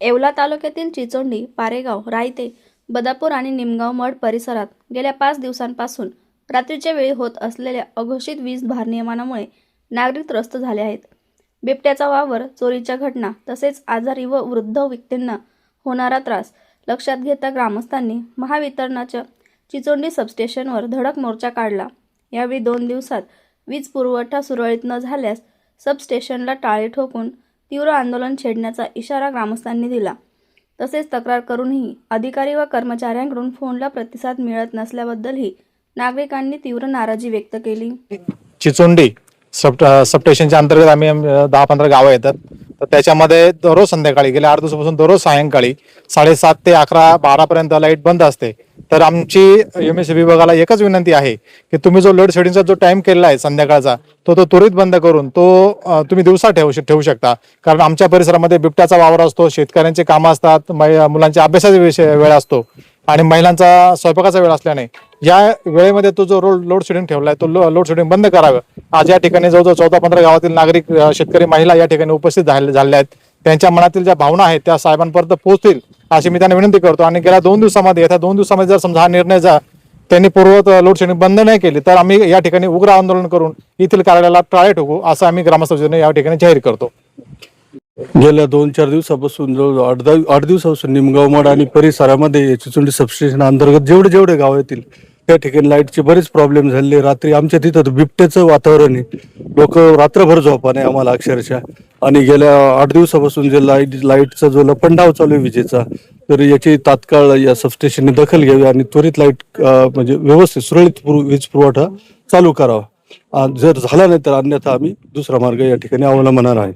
येवला तालुक्यातील चिचोंडी, पारेगाव, रायते, बदापूर आणि निमगाव मठ परिसरात गेल्या 5 दिवसांपासून रात्रीच्या वेळी होत असलेल्या अघोषित वीज भारनियमनामुळे नागरिक त्रस्त झाले आहेत. बिबट्याचा वावर, चोरीच्या घटना तसेच आजारी व वृद्ध व्यक्तींना होणारा त्रास लक्षात घेता ग्रामस्थांनी महावितरणच्या चिचोंडी सबस्टेशनवर धडक मोर्चा काढला. यावेळी 2 दिवसात वीज पुरवठा सुरळीत न झाल्यास सबस्टेशनला टाळे ठोकून तीव्र आंदोलन छेडण्याचा इशारा ग्रामस्थांनी दिला. तसेच तक्रार करूनही अधिकारी व कर्मचाऱ्यांकडून फोनला प्रतिसाद मिळत नसल्याबद्दलही नागरिकांनी तीव्र नाराजी व्यक्त केली. चिचोंडी सबस्टेशनच्या अंतर्गत आम्ही 10-15 गावं येतात. तर त्याच्यामध्ये दररोज संध्याकाळी गेल्या 8 दिवसापासून दररोज सायंकाळी 7:30 ते 11-12 पर्यंत लाईट बंद असते. तर आमची MSEB विभागाला एकच विनंती आहे की तुम्ही जो लोड शेडिंगचा जो टाइम केलेला आहे संध्याकाळचा तो त्वरित बंद करून तो तुम्ही दिवसा ठेवू शकता. कारण आमच्या परिसरामध्ये बिबट्याचा वावर असतो, शेतकऱ्यांचे कामं असतात, मुलांच्या अभ्यासाचा वेळ असतो आणि महिलांचा स्वयंपाकाचा वेळ असल्याने या वेळेमध्ये तो जो लोड शेडिंग ठेवलाय तो लोड शेडिंग बंद करावं. आज या ठिकाणी जवळजवळ 14-15 गावातील नागरिक, शेतकरी, महिला या ठिकाणी उपस्थित झाले आहेत. त्यांच्या मनातील ज्या भावना आहेत त्या साहेबांपर्यंत पोहोचतील अशी मी त्यांना विनंती करतो. आणि गेल्या 2 दिवसामध्ये येत्या 2 दिवसामध्ये जर समजा हा निर्णय त्यांनी पूर्ववत लोड शेडिंग बंद नाही केली तर आम्ही या ठिकाणी उग्र आंदोलन करून येथील कार्यालयाला टाळे ठोकू असं आम्ही ग्रामस्थांनी या ठिकाणी जाहीर करतो. गेल्या 2-4 दिवसापासून जवळजवळ 8 दिवसापासून निमगाव मठ आणि परिसरामध्ये चिचोंडी सबस्टेशन अंतर्गत जेवढे गाव येतील त्या ठिकाणी लाईटचे बरेच प्रॉब्लेम झाले. रात्री आमच्या तिथं बिबट्याचं वातावरण आहे, लोक रात्रभर झोपा नाही आम्हाला अक्षरशः. आणि गेल्या 8 दिवसापासून जे लाईटचा जो लपंडाव चालू आहे विजेचा, तर याची तात्काळ या सबस्टेशनने दखल घ्यावी आणि त्वरित लाईट म्हणजे व्यवस्थित सुरळीत वीज पुरवठा चालू करावा. जर झाला नाही तर अन्यथा आम्ही दुसरा मार्ग या ठिकाणी अवलंबणार आहे.